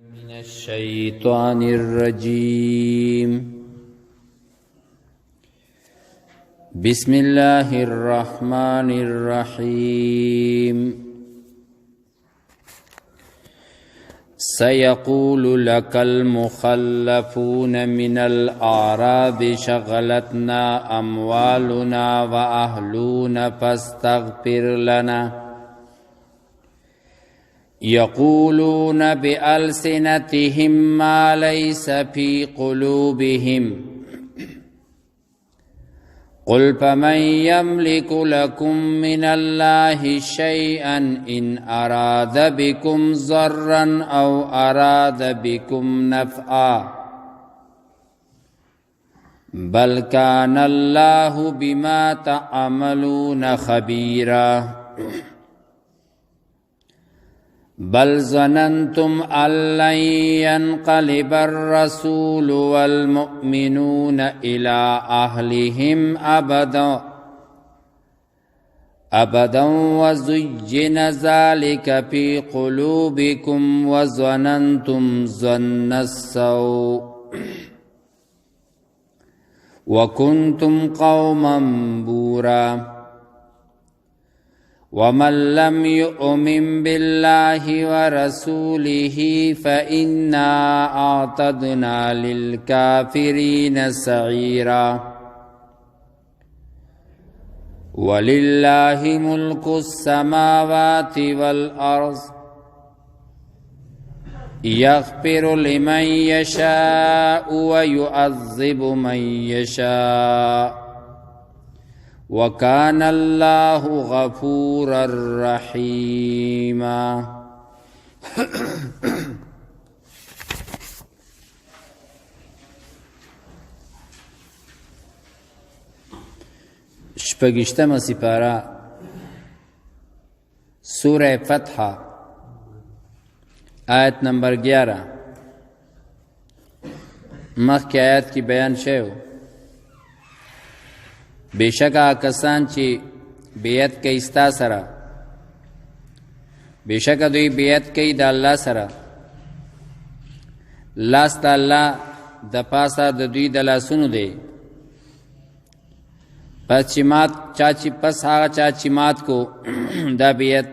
من الشيطان الرجيم بسم الله الرحمن الرحيم سيقول لك المخلفون من الأعراب شغلتنا أموالنا وأهلنا فاستغفر لنا يقولون بألسنتهم ما ليس في قلوبهم قل فمن يملك لكم من الله شيئا إن أراد بكم ضرا أو أراد بكم نفعا بل كان الله بما تعملون خبيرا بل ظننتم أن لن ينقلب الرسول والمؤمنون إلى أهلهم أبدا وزين ذلك في قلوبكم وظننتم ظن السوء وكنتم قوما بورا ومن لم يؤمن بالله ورسوله فإنا أعتدنا للكافرين سعيرا ولله ملك السماوات والأرض يغفر لمن يشاء ويعذب من يشاء وكان الله غفورا رحيما شپږشتمه سپاره سوره فتح آیت نمبر 11 مخکې آیت کی بیان شوی بیشکا کسان چې بیعت کوي ستا سره بیشکا دوی بیعت کوي د الله سره لاس د الله د پاسه د دوی د لاسونو دی پس چې مات پس هغه چا چې مات کو دا بیعت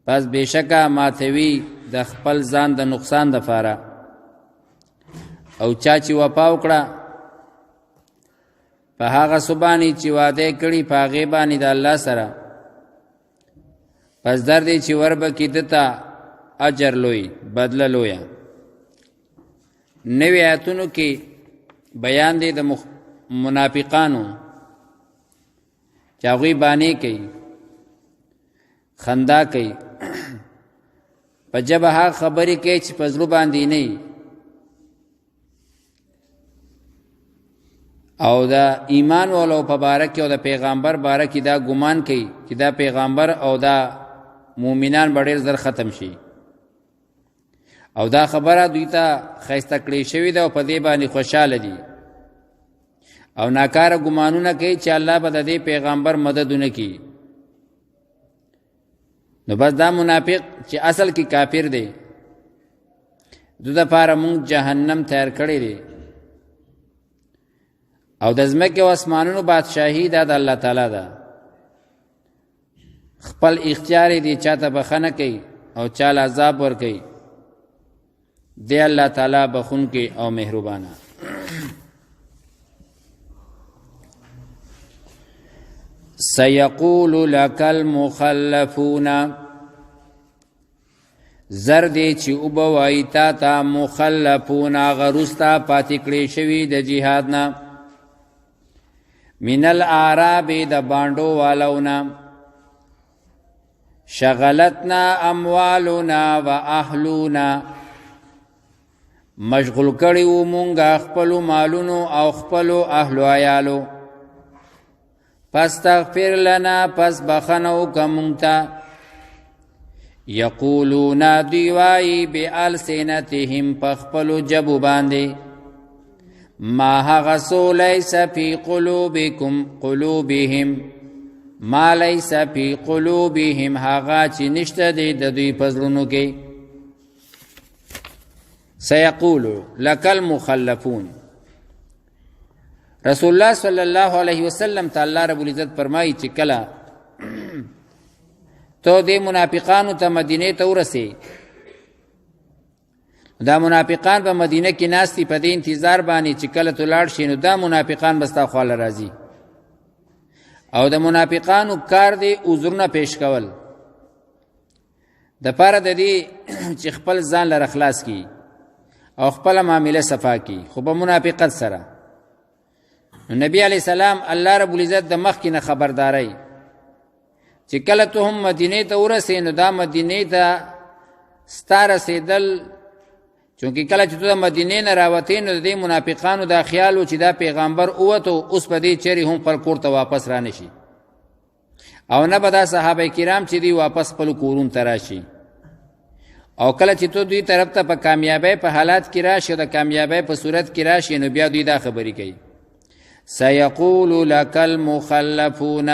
پس بیشکا ماتوي د خپل ځان د نقصان دپاره او چا چې وفا وکړه په هغه سبانی چې وعده کړي په هغې باندې د الله سره پس در دی چې وربکي دته اجر لوی بدله لویه نوی آیتونو کې بیان دی د منافقانو چې هغوی بانې کوي خندا کوي په ژبه هغه خبرې کوي چې په زړه باندې نه وي او دا ایمان والو په باره کې او د پیغمبر باره کې دا ګمان کوي چې دا پیغمبر او دا مؤمنان به ډېر زر ختم شي او دا خبره دوی ته ښایسته کړې شوې ده او په دې باندې خوشحاله دي او ناکاره ګمانونه کوي چې الله به د دې پیغمبر مدد ونه کړي نو بس دا منافق چې اصل کې کافر دی دو دپاره مونږ جهنم تیار کړی دی او د ځمکې او اسمانونو بادشاهي دا د الله تعالی ده خپل اختیار دی چاته بخنه کوي او چاله عذاب ورکوي دی الله تعالی بخونکی او مهربانه سيقول لك المخلفون زردی چې وبوي تا ته مخلفون غرستا پاتې کړی شوي د جهاد نه من الاعراب د باندو والونا شغلتنا اموالنا واهلنا مشغول کړیو مونږه خپل مالونو او خپل اهل عیالو فاستغفر لنا پس بخنو کمونتا یقولون دیوائی بالسنتهم پخپل جبو باندې ما هغسو لیس فی قلوبهم ما لیس فی قلوبهم هغه چې نشته دی د دوی پزړونو کې سيقول لك المخلفون. رسول الله صلی الله علیه وسلم ته الله رب العزت فرمایي چې کله ته د منافقانو ته مدینه ته ورسې، دا منافقان په مدینه کې ناستي په دې انتظار باندې چې کله ته لاړ شې نو دا منافقان به ستا خواله راځي، او د منافقانو کار دی عذرونه پیش کول د پاره د دې چې خپل ځان لره خلاص کی او خپل معامله صفا کی، خو په منافقت سره. نو نبی علیہ السلام الله رب العزت د مخ کې نه خبرداري چې کله ته هم مدینه ته ورسې نو دا مدینه ته ستاره سیدل، چونکه کله چې ته مدینه نه راوتې نو د منافقانو دا خیال و چې دا پیغمبر اوته اوس په دې چری هم خپل کور ته واپس را نشي، او نه به دا صحابه کرام چې دی واپس خپل کورون ته راشي. او کله چې ته دوی طرف ته په کامیابی په حالات کې راشي، د کامیابی په صورت کې راشي، نو بیا دوی دا خبرې کوي سيقول لك المخلفون،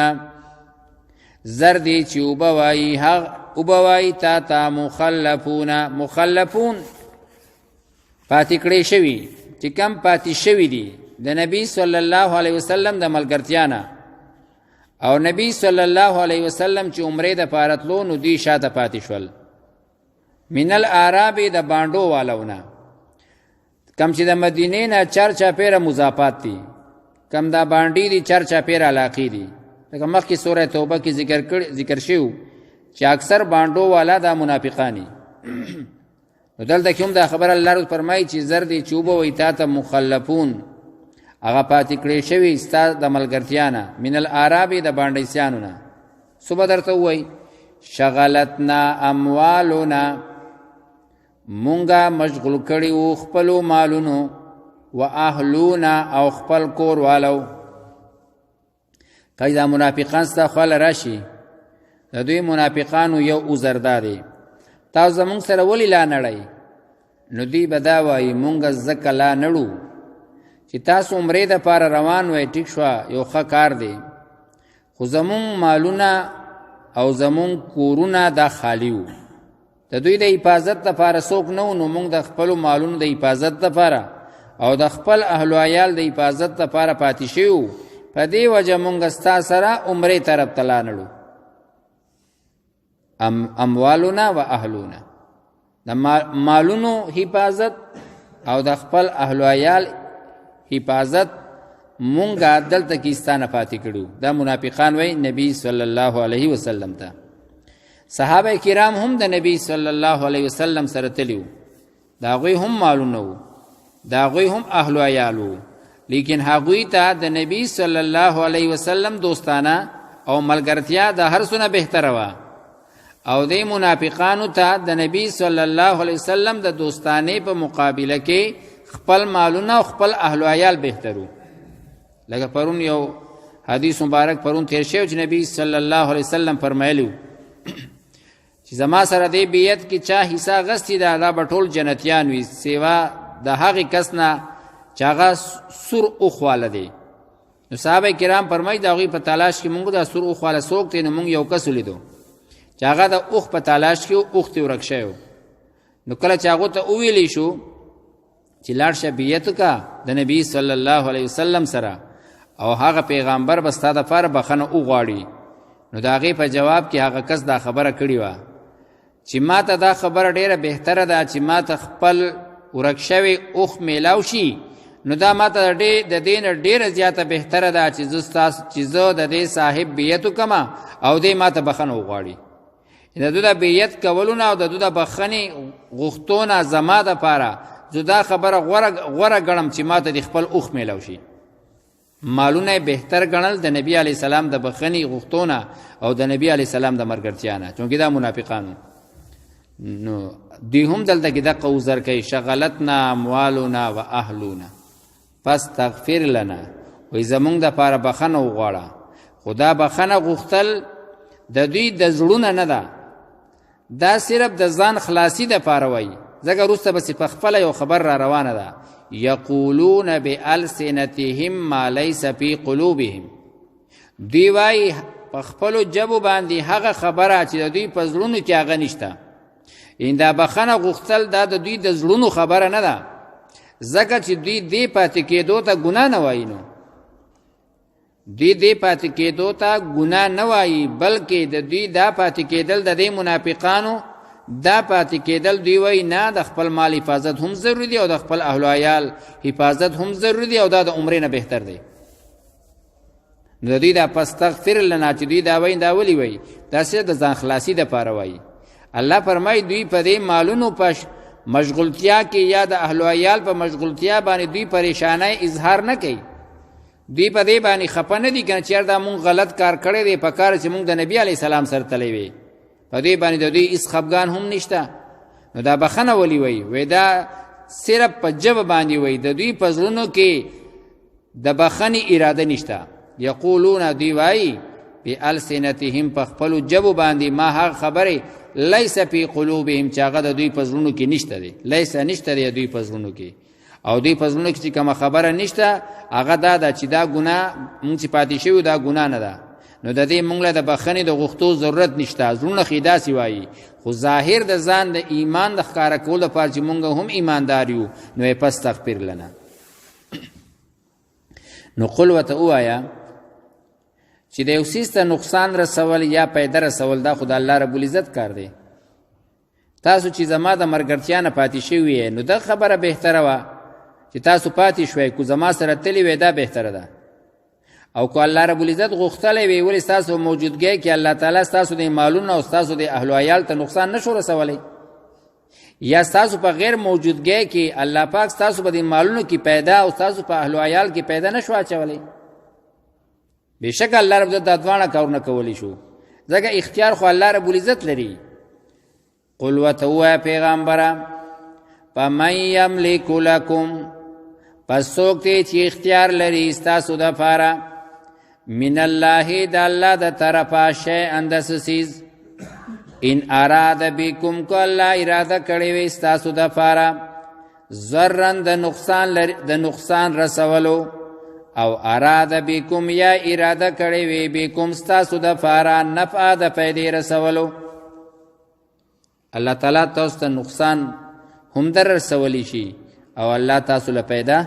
زردی چې وبوایي تا تا مخلفون پاتې کړی شوي چې کم پاتې شوي دي د نبی صلی الله علیه وسلم د ملګرتیانه، او نبی صلی الله علیه وسلم چې عمره د پارتلو نو دی شاته پاتې شول. من الاعراب د باندو والونه، کم چې د مدینې نه چرچا پیره مضافات دي، کم دا باندې دي چرچا پیره علاقې دي. لکه مخکې سوره توبه کې ذکر شوی چې اکثر باندو والا دا منافقانی. نو دلته کوم دا خبر الله فرمایي چې زردی چوبه وي تا ته مخلفون، هغه پاتې کړی شوی ستا د ملګرتیانه، من الاعراب د باندېسیانو نه. صبح درته وای شغلتنا اموالنا، مونږه مشغول کړي وو خپل مالونو، و اهلونا او خپل کور والو. کله دا منافقان ستا خپل راشي، د دوی منافقانو یو عذر دادي تاسو زمونږ سره ولی لا نړۍ، نو دوی به دا وایي مونږ ځکه لا نړو چې تاسو عمرې د پاره روان وای، ټیک شوه یو ښه کار دی، خو زمونږ مالونه او زمونږ کورونه دا خالی وو، د دوی د حفاظت دپاره څوک نه و، نو مونږ د خپلو مالونو د حفاظت دپاره او د خپل اهل و عیال د حفاظت دپاره پاتې شوي وو، په دې وجه مونږ ستا سره عمرې طرف ته لا نړو. اموالنا و اهلونا، د مالونو حفاظت او د خپل اهل و عیال حفاظت مونږه دلته کې ستانه پاتې کړو. دا منافقان وای نبی صلی الله علیه وسلم ته. صحابه کرام هم د نبی صلی الله علیه وسلم سره تلیو، دا غوی هم مالونه وو، دا غوی هم اهل و عیال وو، لیکن هغوی ته د نبی صلی الله علیه وسلم دوستانه او ملګرتیا د هر څونه بهتره وه، او د منافقانو ته د نبی صلی الله علیه وسلم د دوستانه په مقابله کې خپل مالونه او خپل اهل و عیال بهترو. لکه پرون یو حدیث مبارک پرون تیر شوی چې نبی صلی الله علیه وسلم فرمایلی چې زما سره دی بیعت کې چا حصہ غستی دا به ټول جنتیان وي، سیوا د هغې کس نه چې هغه سور اوخواله دی. نو صحابه کرام فرمایي د هغوی په تلاش کې مونږ دا سور اوخواله څوک دی، نو مونږ یو کس ولیدو چې هغه د اوښ په تلاش کې اوښ ترې ورک شوی. نو کله چې هغو ته وویلی شو چې لاړ شه بیعت کا د نبی صلی الله علیه وسلم سره، او هغه پیغمبر به ستا دپاره بخښنه وغواړي، نو د هغې په جواب کې هغه کس دا خبره کړې وه چې ما ته دا خبره ډیره بهتره ده چې ما ته خپل ورک شوی اوښ میلاو شي، نو دا ما ته د دې نه ډیره زیاته بهتره ده چې زه د دې صاحب بیعت وکړم او دې ما ته بخښنه وغواړي. د دو د بیعت کولونه او د دو د بخښنې غوښتونه زما دپاره زه دا خبره غوره ګڼم چې ما ته د خپل اوښ میلاو شي. مالونه بهتر ګڼل د نبی علیه السلام د بخښنې غوښتونه او د نبی علیه السلام د ملګرتیا نه، چونکې دا منافقانو. نو دوی هم دلته کې دغه عذر کوي شغلتنا اموالنا و اهلونا فاستغفر لنا، وایي زمونږ دپاره بخښنه وغواړه. خو دا بخښنه غوښتل د دوی د زړونه نه ده، دا صرف د ځان خلاصي دپاره وایي، ځکه وروسته بسې په خپله یو خبر را روانه ده، یقولون بالسنتهم ما لیس فی قلوبهم، دوی وایي په خپلو جبو باندې هغه خبره چې د دوی په زړونو کې هغه نشته. ان دا بخنه غختل دا د دوی د زړونو خبره نه ده ځکه چې دوی دې پاتې کېدو ته ګناه نه وایي نو دوی دې پاتې کېدو ته ګناه نه وایي بلکې د دوی دا پاتې کېدل د دې منافقانو دا پاتې کېدل دوی وایي نه د خپل مال حفاظت هم ضروري دی او د خپل اهل و عیال حفاظت هم ضروري دی او دا د عمرې نه بهتر دی نو دوی دا پستغفر لنا چې دوی دا وایي دا ولي وایي دا صرف د ځان خلاصي دپاره وایي الله فرمایي دوی په دې مالونو په مشغولتیا کې یا د اهل و عیال په مشغولتیا باندې دوی پریشانای اظهار نه کوي دوی په دې باندې خفه نه دي کنه چې دا مونږ غلط کار کړی دی په کار چې مونږ د نبی علی سلام سره تللی وي په دې باندې د دوی اس خفګان هم نشته نو دا بخنه ولي وای دا صرف په جبه باندې وای د دوی په زړونو کې د بخنی اراده نشته یقولون دوی وای بالسنتهم په خپل جبه باندې ما هغه خبره لیس فی قلوبهم چې هغه د دوی په زړونو کې نشته دی لیس نشته دی دوی په زړونو کې او دوی په زړونو کې چې کومه خبره نشته هغه دا ده چې دا ګناه مونږ چې پاتې شوي دا ګناه نه ده نو د دې مونږ له د بخښنې د غوښتو ضرورت نشته زړونه خو یې داسې وایي خو ظاهر د ځان د ایمان د ښکاره کولو لپاره چې مونږ هم ایماندار یو نو یې فاستغفر لنا نو قل ورته ووایه چې د یو څیز ته نقصان رسول یا پیدا رسول دا خو د الله رب العزت کار دی تاسو چې زما د مرګرتیا نه پاتې شوي نو دا خبره بهتره وه چې تاسو پاتې شوئ کو زما سره تللی وی دا بهتره ده او کو الله رب العزت غوښتلی وی ولې ستاسو موجودګۍ کې الله تعالی ستاسو د مالونو او ستاسو د اهل و عیال ته نقصان نشو رسولی یا ستاسو په غیر موجودګۍ کې الله پاک ستاسو په د مالونو کې پیدا او ستاسو په اهل و عیال کې پیدا نشو اچولی بشک الله رب العزت دا دواړه کارونه کولی شو ځکه اختیار خو الله رب العزت لري قل ورته ووایه پیغمبره فمن یملک لکم پس څوک دی چې اختیار لري ستاسو دپاره من الله د الله د طرفه شیئا داسې څیز ان اراده بکم که الله اراده کړې وي ستاسو دپاره ضرا د نقصان رسولو او اراده بکم یا اراده کړې وي بکم ستاسو دپاره نفع د پیدې رسولو الله تعالی تاسو ته نقصان هم در رسولی شي او الله تاسو له پیدا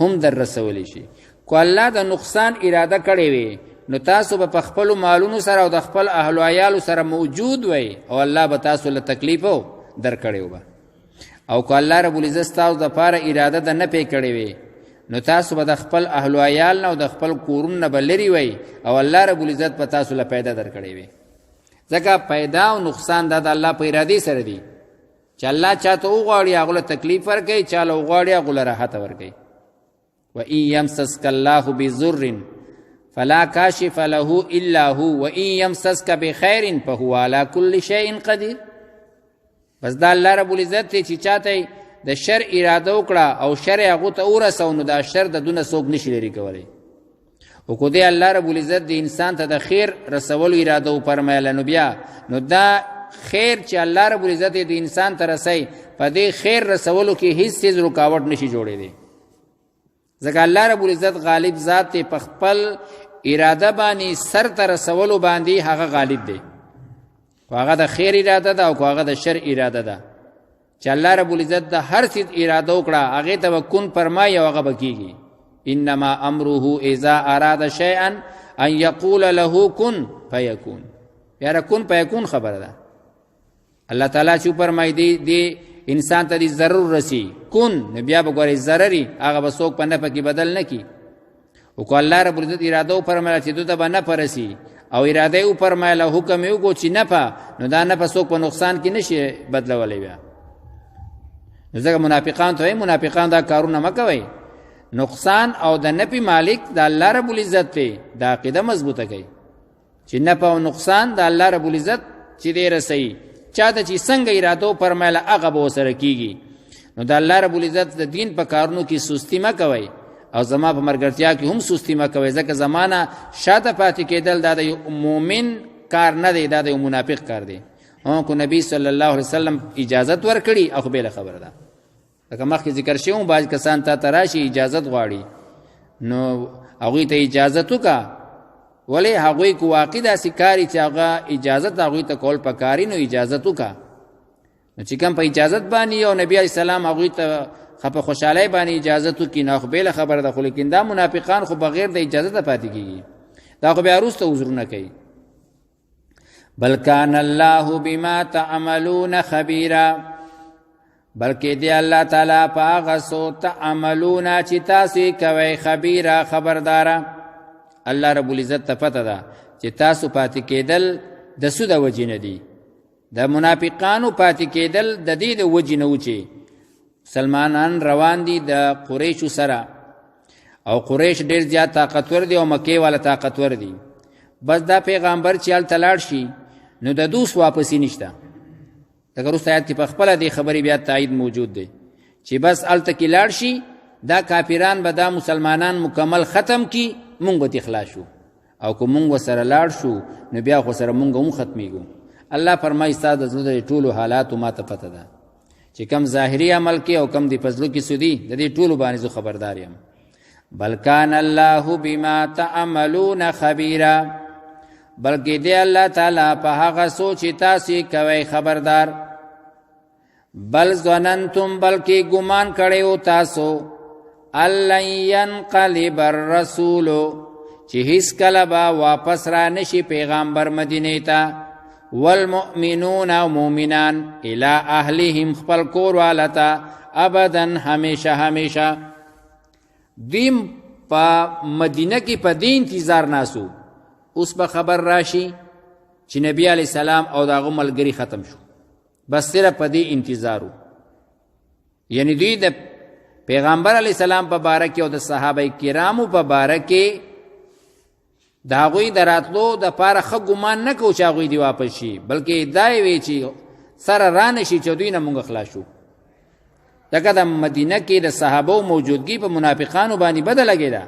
هم در رسولی شي کو الله د نقصان اراده کړې وي نو تاسو په خپل مالونو سره او د خپل اهل و عیال سره موجود وي او الله به تاسو له تکلیف در کړیو به او کو الله رب العزت تاسو د پاره اراده د نه پې کړې وي نو تاسو به د خپل اهل و عیال او د خپل کورونو نه بلری وي او الله رب العزت په تاسو له پیدا در کړې وي ځکه پیدا او نقصان د الله په اراده سره دی چې الله چاته وغواړي هغه له تکلیف ورکوي چاله وغواړي هغه له راحت ورکوي و ان یمسسک الله بضر فلا کاشف له الا هو و ان یمسسک بخیر فهو على كل شيء قدیر بس دا الله رب العزت چې چاته د شر اراده وکړه او شر هغه ته ورسو نو دا شر د دونه څوک نشي لري کولی او کو دی الله رب العزت د انسان ته د خیر رسولو اراده و فرمایله نو بیا نو دا خیر چې الله رب العزت د انسان ته رسي په دې خیر رسولو کې هیڅ څه رکاوټ نشي جوړېدی ځکه الله رب العزت غالب ذات په خپل اراده باندې سر ته رسولو باندې هغه غالب دی خو هغه د خیر اراده ده او هغه د شر اراده ده چې الله رب العزت د هر څه اراده وکړه هغه ته کن فرمایي او هغه بکیږي انما امره اذا اراد شيئا ان يقول له كن فيكون یاره کن فیکون خبره ده الله تعالی چې فرمایي دی انسان ته دې ضرر رسی کن بیا به ګوري ضرري هغه به څوک په نه پکې بدل نه کی او کو الله رب العزت اراده و فرمایله چې دوی به نه پرسی او اراده و فرمایله حکم یو کو چې نه په نو دا نه په څوک په نقصان کې نشي بدلولې بیا ځکه منافقان ته منافقان دا کارونه مکوي نقصان او د نفي مالک د الله رب العزت ته دا عقیده مضبوطه کوي چې نه په نقصان د الله رب العزت چې دې رسي چاته چې څنګه اراده فرمایله هغه به سره کیږي نو د الله رب العزت د دین په کارونو کې سستی مکوي او زما په مرګرتیا کې هم سستی مکوي ځکه زمانہ شاته پاتې کېدل د مؤمن کار نه دی د منافق کار دی کو نبی صلی الله علیه وسلم اجازت ورکړي او به خبر ده لکه مخکې ذکر شوی باز کسان ته تراشي اجازت غواړي نو هغه ته اجازت وکا ولی هغه کو واقع د سکاري چې هغه اجازت هغه ته کول پکاري نو اجازت وکا نو چې کوم په اجازت باندې او نبی علیہ السلام هغوی ته په خوشحالۍ باندې اجازت وکړي نو خو بېله خبره ده، خو لیکن دا منافقان خو بغیر د اجازته پاتې کېږي، دا خو بیا وروسته عذرونه کوي. بل کان الله بما تعملون خبیرا، بلکې دی الله تعالی په هغه څه تعملون چې تاسو کوئ خبیرا خبرداره. الله رب العزت ته پته ده چې تاسو پاتې کېدل د څه د وجې نه دي. د منافقانو پاتې کېدل د دې د وجې نه و چې مسلمانان روان دي د قریشو سره، او قریش ډېر زیات طاقتور دي او مکې والا طاقتور دي. بس دا پیغمبر چې هلته لاړ شي نو د دوس واپسې نشته. دغه وروسته آیات کې په خپله دې خبرې بیا تایید موجود دی چې بس هلته کې لاړ شي دا کافران به دا مسلمانان مکمل ختم کی، مونږ به ترې خلاص شو، او که مونږ ورسره لاړ شو نو بیا خو سره مونږ هم ختمیږو. الله فرمایي ستا د زړه د ټولو حالاتو ما ته پته ده چې کم ظاهري عمل کې او کم د فضلو کې سودي، د دې ټولو باندې زه خبردار یم. بل کان الله بما تعملون خبیرا، بلکې دی الله تعالی په هغه څه چې تاسو کوئ خبردار. بل ظننتم، بلکې ګمان کړی تاسو ألن ينقلب الرسول چې هیڅ کله به واپس را نشي پیغمبر مدینې ته، والمؤمنون او مؤمنان الى اهلهم خپل کور والتا ابدا همیشه همیشه. دیم په مدینه کې په دې انتظار ناسو اوس به خبر راشي چې نبی علیہ السلام او داغه ملګری ختم شو، بس صرف په دې انتظارو. یعنی دوی د پیغمبر علیہ السلام په باره کې او د صحابه کرامو په باره کې د هغوی د راتلو د پاره ښه ګمان نه کوو چې هغوی دې واپس شي، بلکې دا یې وی چې سره رانه شي چې دوی نه مونږ خلاص شو. لکه د مدینه کې د صحابو موجودګي په منافقانو باندې بده لګېده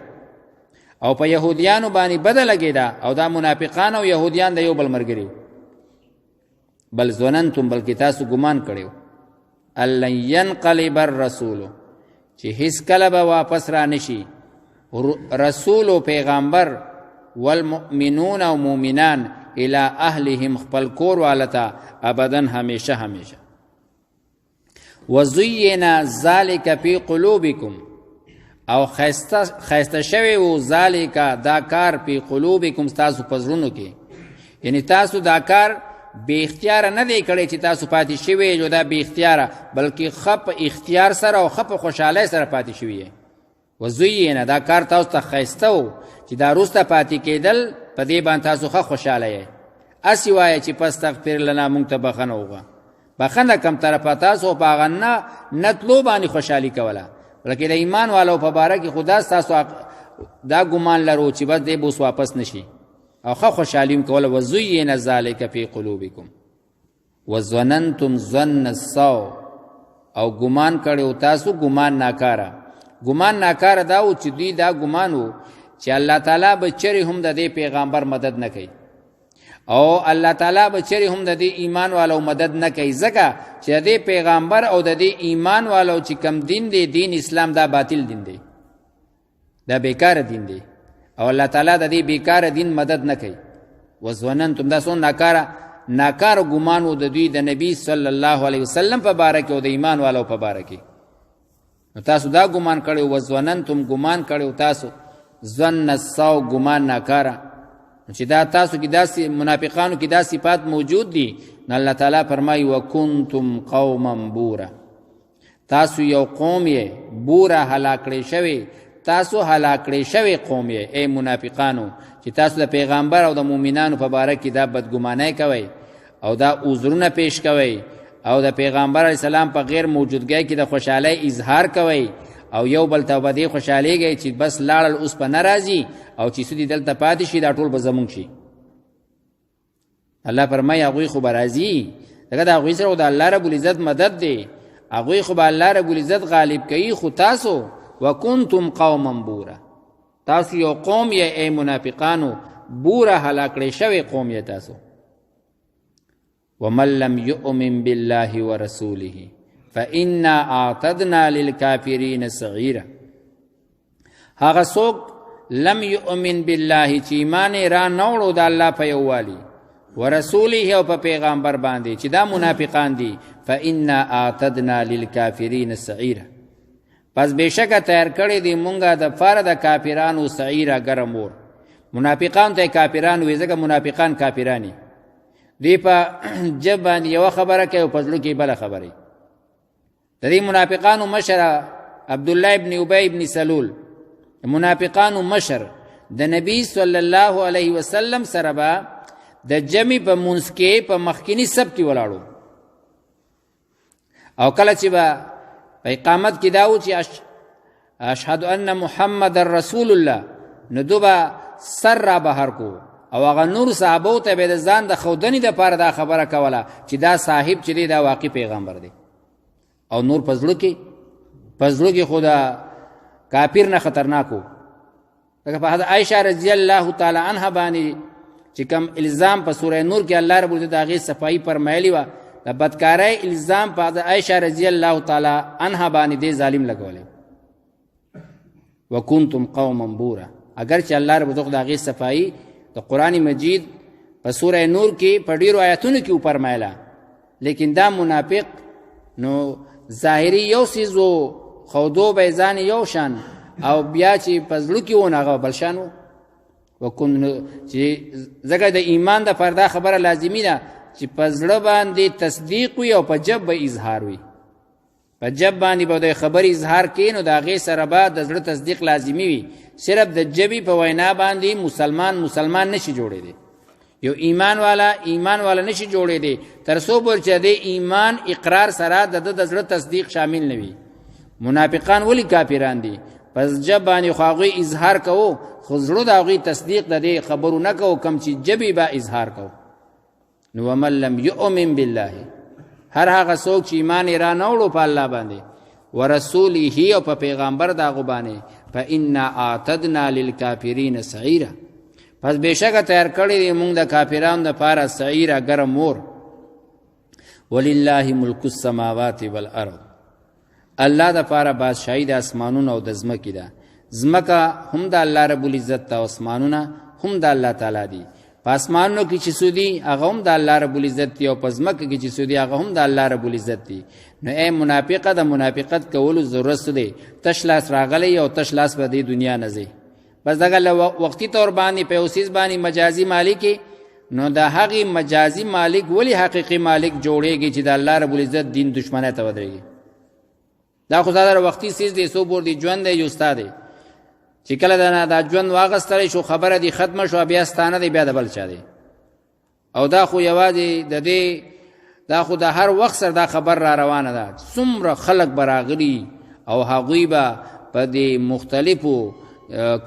او په یهودیانو باندې بده لګېده، او دا منافقان او یهودیان د یو بل ملګري. بل ظننتم، بلکې تاسو ګمان کړی ألن ينقلب الرسول چې هیڅ کله به واپس را نشي رسول و پیغمبر، والمؤمنون او مؤمنان الى اهلهم خپل کور والتا ابدا همیشه همیشه. وزینا ذالک فی قلوبکم، او خیسته شوی و ذالک دا کار فی قلوبکم تاسو په زړونو کې، یعنی تاسو دا کار بے اختیار نه دی کړی چې تاسو پاتې شوی جو دا بے اختیار، بلکې خپ اختیار سره او خپ خوشاله سره پاتې شوی. وزینا دا کار تاسو ته خیسته و چې دا روسته پاتې کېدل په دې باندې تاسو ښه خوشاله یې. اسی وایه چې پس تغفر لنا مونږ ته بخښنه وغواړه، بخښنه کم طرفه تاسو په هغه نه تلو باندې خوشحالي کوله، بلکې د ایمان والو په باره کې خدا ستاسو دا ګمان لرو چې بس دی به اوس واپس نشي او ښه خوشحالي م کوله. وزین ذلک فی قلوبکم وظننتم ظن السوء، او ګمان کړی تاسو ګمان ناکاره. ګمان ناکاره دا و چې دوی دا ګمان و چې الله تعالی به چرې هم د دې پیغمبر مدد نه کوي، او الله تعالی به چرې هم د دې ایمان والو مدد نه کوي، ځکه چې د دې پیغمبر او د دې ایمان والو چې کم دین دی، دین اسلام دا باطل دین دی، دا بیکار دین دی، او الله تعالی د دې بیکار دین مدد نه کوي. وظننتم، دا څون ناکار ګمان و د دوی د نبی صلی الله علیه وسلم په باره کې او د ایمان والو په باره کې. نو تاسو دا ګمان کړی، وظننتم ګمان کړی تاسو، ظن السوء ګمان ناکاره، چې دا تاسو کې داسې منافقانو کې دا صفات موجود دي. نو الله تعالی فرمایي وکنتم قوما بورا، تاسو یو قوم یې بورا هلاک کړی شوی، تاسو هلاک کړی شوی قوم یې ای منافقانو، چې تاسو د پیغمبر او د مؤمنانو په باره کې دا بدګمانۍ کوئ او دا عذرونه پیش کوئ او د پیغمبر علیه السلام په غیر موجودګۍ کې د خوشحالۍ اظهار کوئ او یو بل ته به دې خوشحالېږئ چې بس لاړل اوس په نه راځي او چې څه دي دلته پاتې شي دا ټول به زمونږ شي. الله فرمایي هغوی خو به راځي، دغه د هغوی سره د الله رب العزت مدد دی، هغوی خو به الله رب العزت غالب کوي. خو تاسو وکنتم قوما بورا، تاسو یو قوم یې ای منافقانو، بورا هلاک کړی شوی قوم یې تاسو. ومن لم يؤمن بالله ورسوله فإنا اعتدنا للكافرين سعيرا، هغه څوک لم يؤمن بالله چې ایمان را نوړو د الله په یووالي ورسوله او په پیغمبر باندې چې دا منافقان دي فإنا اعتدنا للكافرين سعيرا پس بشکه تیار کړی دی مونږه د فار د کافرانو سعیره ګرم اور منافقان ته کافران وي ځکه منافقان کافرانی دی په جب باندې یو خبره کوي او په ځلو کې بل خبره د دې منافقانو مشر عبد الله ابن ابي ابن سلول منافقانو مشر د نبی صلی الله علیه وسلم سره با د جمی په منځ کې په مخکینی سب کې ولاړو او کله چې با په اقامت کې داو چې اشهد ان محمد رسول الله نو دوبا سر را بهر کو او هغه نور صحابو ته به ځان د خودنی د پاره دا خبره کوله چې دا صاحب چې دی دا واقعي پیغمبر دی او نور پزړو کې خدا کافر نه خطرناکو لکه په حضرت عائشہ رضی الله تعالی عنها باندې چې کوم الزام په سوره نور کې الله رب دې هغه صفائی فرمایلی و د بدکارۍ الزام په حضرت عائشہ رضی الله تعالی عنها باندې دې ظالم لګولې وکنتم قوما بورا اگر چې الله رب دې هغه صفائی د قران مجید په سوره نور کې په ډیرو آیاتونو کې فرمایلا لیکن دا منافق نو ظاهری یو سیزو خودو به ځان یو شان او بیا چې پزړو کې ونه بل شانو وکون چې زګه د ایمان د پردا خبره لازمی ده چې پزړه باندې تصدیق وي او په جب به اظهار وي په جب باندې به د خبر اظهار کین او د هغه سره به د زړه تصدیق لازمی وي صرف د جبی په وینا باندې مسلمان نشي جوړې دي یو ایمان والا نشي جوړې دي تر څو پر چې د ایمان اقرار سره د زړه تصدیق شامل نه وي منافقان ولی کافران دي پس جب باندې خواغي اظهار کوو خو زړه دغه تصدیق د دې خبرو نه کوو کم چې جبی با اظهار کوو نو ومن لم يؤمن بالله هر هغه څوک چې ایمان را نه وړو په الله باندې ورسوله او په پیغمبر دغه باندې فإنا اعتدنا للكافرين سعيرا پس بشکه تیار کړی دی موږ د کافرانو لپاره سعیره ګرم اور ولله ملک السماوات والارض الله د لپاره بادشاہي د اسمانونو او د زمکې ده زمکه هم د الله رب العزت او اسمانونه هم د الله تعالی دي په اسمانونو کې چې سودي هغه هم د الله رب العزت دی او په زمکه کې چې سودي هغه هم د الله رب العزت دی نو اے منافقه د منافقت کولو ضرورت دی تشلاس راغلی او تشلاس په دې دنیا نه زی بس دغه وقتی طور باندې په اوسیز باندې مجازي مالک نو د هغه مجازي مالک ولی حقيقي مالک جوړيږي چې د الله رب العزت دین دشمنه ته ودرېږي دا خو زادر وقتی سیز دی سو بور دی ژوند دی استاد چې کله دا ژوند واغستل شو خبره دی ختم شو بیا ستانه دی بیا د بل چا دی او دا خو یوازې د دې دا خو د هر وخت سره دا خبر را روانه ده څومره خلق براغلی او هغوی به په دې مختلفو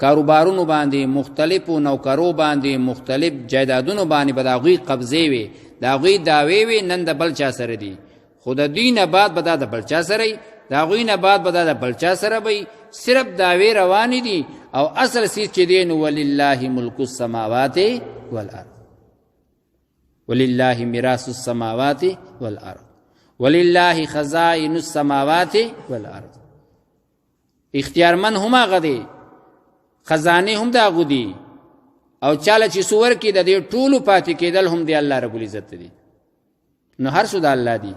کاروبارونو باندې مختلفو نوکرو باندې مختلف جایدادونو باندې بداغوی قبضه وي داغوی داوی وي نن د بل چا سره دی خود دینه بعد بدا د بل چا سره داغوی نه بعد بدا د بل چا سره وي صرف داوی روان دي او اصل سیس چې دین ولله ملک السماوات والارض ولله میراث السماوات والارض ولله خزائن السماوات والارض اختیارمن هما غدي خزانه هم دا غدي او چاله چې سور کې د دې ټولو پاتې کېدل هم دی الله رب العزت دی نو هر څه د الله دی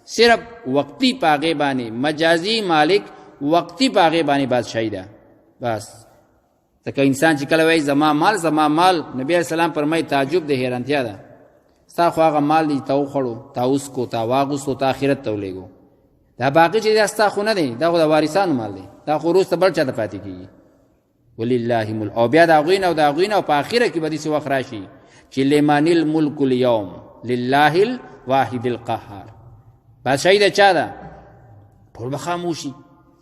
صرف وقتی پاغه باندې مجازي مالک وقتی پاغه باندې بادشاہي ده بس ځکه انسان چې کله وایي زما مال نبی اسلام فرمایي تعجب د حیرانتیا ده ستا خو هغه مال دی تو خړو تاوس کو تا واغوس او اخرت ته ولېګو دا باقي چې داستا خو نه دی دا خو د وارثانو مال دی دا خو روز ته بل چا ته پاتې کیږي ولله ملک او بیا دا غوین او په اخره کې به دې وخت راشي چې لمن الملک اليوم لله الواحد القهار بادشاہي دا چا ده ټول به خاموشي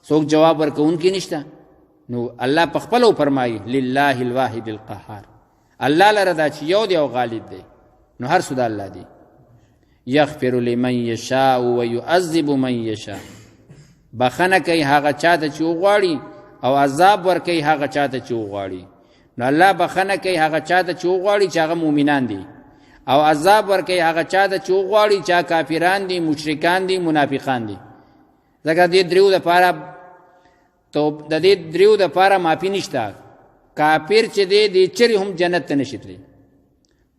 څوک جواب ورکوونکی نشته نو الله په خپل فرمایي لله الواحد القهار الله لره دا چې یو دی او غالب دی نو هر څه د الله دی یغفر لمن یشاء ويعذب من یشاء بخنه کوي هغه چاته چې وغواړي او عذاب ور کوي هغه چاته چې وغواړي نو الله بخنه کوي هغه چاته چې وغواړي چې هغه مؤمنان دي او عذاب ور کوي هغه چاته چې وغواړي چې کافران دي مشرکان دي منافقان دي ځکه دې دریو د پاره تو د دې دریو د پاره معافي نشته کافر چې دې چری هم جنت ته نشي تللی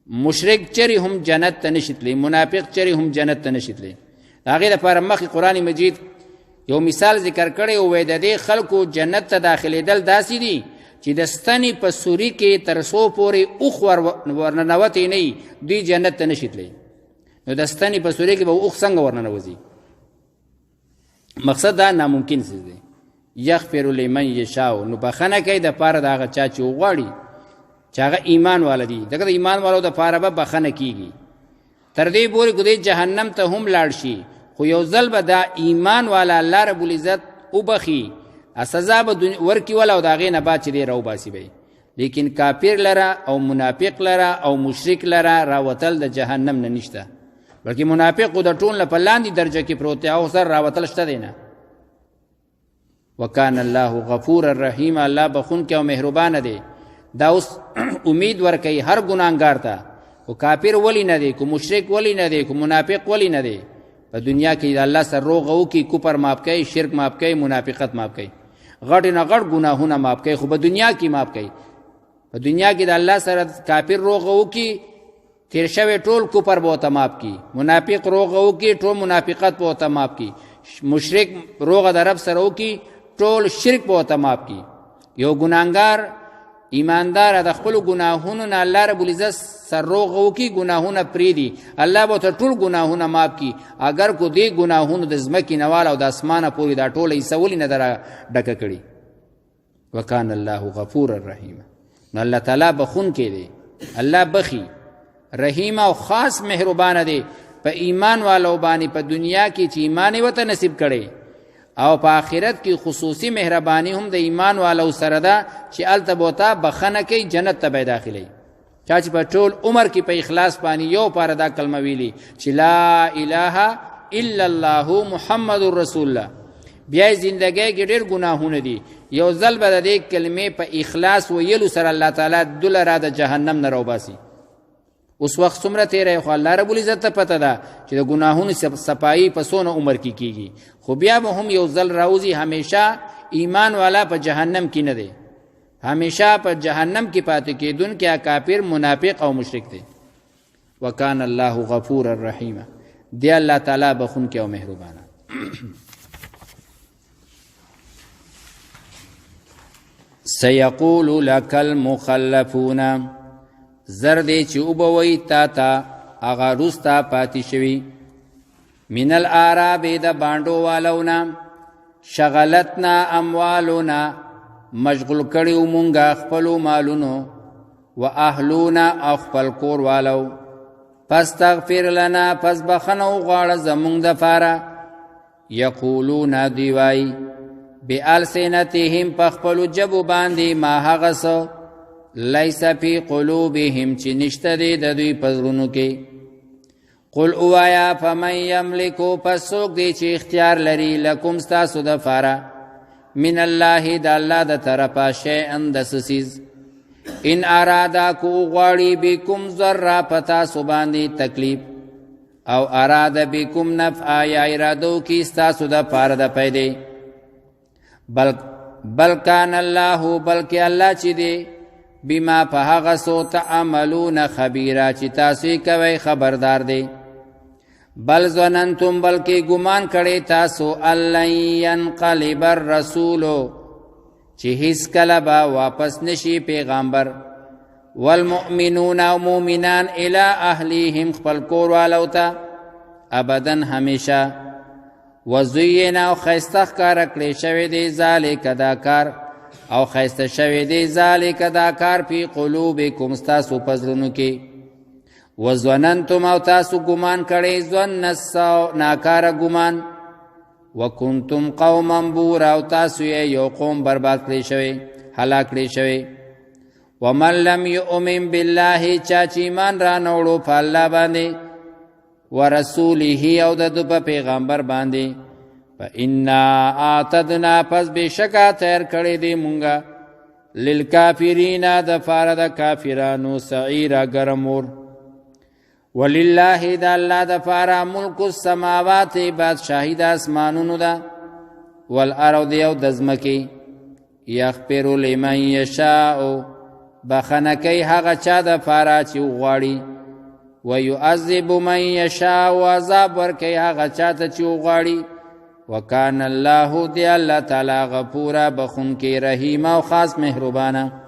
مشرک چری هم جنت ته نشتلی، منافق چری هم جنت ته نشتلی. هغې دپاره مخکې قرآن مجید یو مثال ذکر کړی او وایي د دې خلکو جنت ته داخلېدل داسې دي چې د ستنې په سوري کې تر څو پورې اوښ ورننوتی نه وي دوی جنت ته نشي تللی. نو د ستنې په سوري کې به اوښ څنګه ورننوځي؟ مقصد دا ناممکن څیز دی. یغفر لمن یشاء، نو بخښنه کوي د پاره د هغه چا چې وغواړي چې هغه ایمان والا دي. دغه د ایمان والو د پاره به بخښنه کېږي تر دې پورې که دوی جهنم ته هم لاړ شي، خو یو ځل به دا ایمان والا الله رب العزت وبخي، سزا به ورکړي ولا او د هغې نه بعد چې دی راوباسي به. لیکن کافر لره او منافق لره او مشرک لره راوتل د جهنم نه نشته، بلکې منافق خو د ټول نه په لاندې درجه کې پروت دی او سر راوتل شته دی نه. وکان الله غفور الرحیم، الله بخونکی او مهربانه دی. دا اوس امید ورکوي هر ګناهګار ته، کو کافر ولی نه دی، کو مشرک ولی نه دی، کو منافق ولی نه دی، په دنیا کې د الله سره روغه وکړي، کفر معاف کوي، شرک معاف کوي، منافقت معاف کوي، غټ نه غټ ګناهونه معاف کوي، خو په دنیا کې معاف کوي. په دنیا کې د الله سره کافر روغه وکړي، تیر شوی ټول کفر به ورته معاف کړي، منافق روغه وکړي، ټول منافقت به ورته معاف کړي، مشرک روغه د رب سره وکړي، ټول شرک به ورته معاف کړي. یو ګناهګار ایماندار د خپل ګناهونو نه الله رب العزت سره روغه وکړي، ګناهونه پرېږدي، الله به ورته ټول ګناهونه معاف کړي. اگر کو دې ګناهونو د ځمکې نه واله او د اسمانه پورې دا ټوله حصه ولې نه ده ډکه کړي. وکان الله غفور الرحیم، نو الله تعالی بخونکی دی، الله بخي رحیم او خاص مهربانه دی په ایمان والو باندې په دنیا کې چې ایمان ورته نصیب کړي، او په آخرت کې خصوصي مهرباني هم د ایمان والو سره ده چې هلته به ورته بخښنه کوي، جنت ته به داخلوي. چا چې په ټول عمر کې په اخلاص باندې یو پاره دا کلمه ویلي چې لا اله الا الله محمد رسول الله، بیا زندګۍ کې ډېر ګناهونه دي، یو ځل به د دې کلمې په اخلاص ویلو سره الله تعالی دله را د جهنم نه راوباسي. اوس وخت څومره تیری، خو الله رب العزت ته پته ده چې د ګناهونو صفایي په څونه عمر کې کېږي، خو بیا به هم یو ځل راوځي. همیشه ایمان والا په جهنم کې نه دی، همیشه په جهنم کې پاتې کېدونکی کافر، منافق او مشرک دی. وکان الله غفور الرحیم، دی الله تعالی بخونکی او مهربانه. سیقول لک المخلفون، زردی چې وبوي تا ته هغه روستا پاتې شوي، من الاعراب د باندو والونا، شغلتنا اموالنا، مشغول کړیو مونږه خپلو مالونو، و اهلونا او خپل کور والو، پس تغفر لنا، پس بخنو غواړه زمونږ دپاره. یقولون دی وای بالسنتهم په خپلو جبو باندې ما هغه څه لیس فی قلوبهم چې نشته دی د دوی په زړونو کې. قل اوایا فمن یملکو، پس څوک دی چې اختیار لري لکم ستاسو دپاره، من الله د الله د طرفه، شیئا د څه څیز، ان اراده کو غواړي بکم ضره په تاسو باندې تکلیف، او اراده بکم نفع یا ارادو کی ستاسو دپاره د پیدې. بل کان الله، بلکې الله چې دی بما په هغه څه تعملون خبیره چې تاسو کوئ خبردار دی. بل ظننتم، بلکې ګمان کړی تاسو، ان ینقلب الرسول، چې هیڅ کله به واپس نشي پیغمبر، والمؤمنون او مؤمنان، الی اهلیهم خپل کور والو ته، ابدا همیشه. وزین او خیسته ښکاره کړی شوی دی ذالک دا کار، او خیسته شوی دی ذالک دا کار فی قلوبکم ستاسو په زړونو کې. وظننتم او تاسو ګمان کړی ظن السوء ناکاره ګمان، وکنتم قوما بورا او تاسو یو قوم برباد کړی شوی، هلاک کړی شوی. ومن لم یؤمن بالله، چا چې ایمان را نوړو په الله باندې، ورسوله او د په پیغمبر باندې، فإنا اعتدنا، پس بشکا تیار کړی دی مونږه، للکافرین د فاره د کافرانو، سعیرا ګرمور. ولله د الله د فاره ملک السماوات، بادشاهی د اسمانونو ده، والارض او د ځمکې. یغفر لمن یشاء، بخنه کوي هغه چا د فاره چې وغواړي، ويعذب من یشاء و عذاب ورکي هغه چاته چې وغواړي وکان الله دی الله تعالی غفورا بخون کې رحیم او خاص مهربانه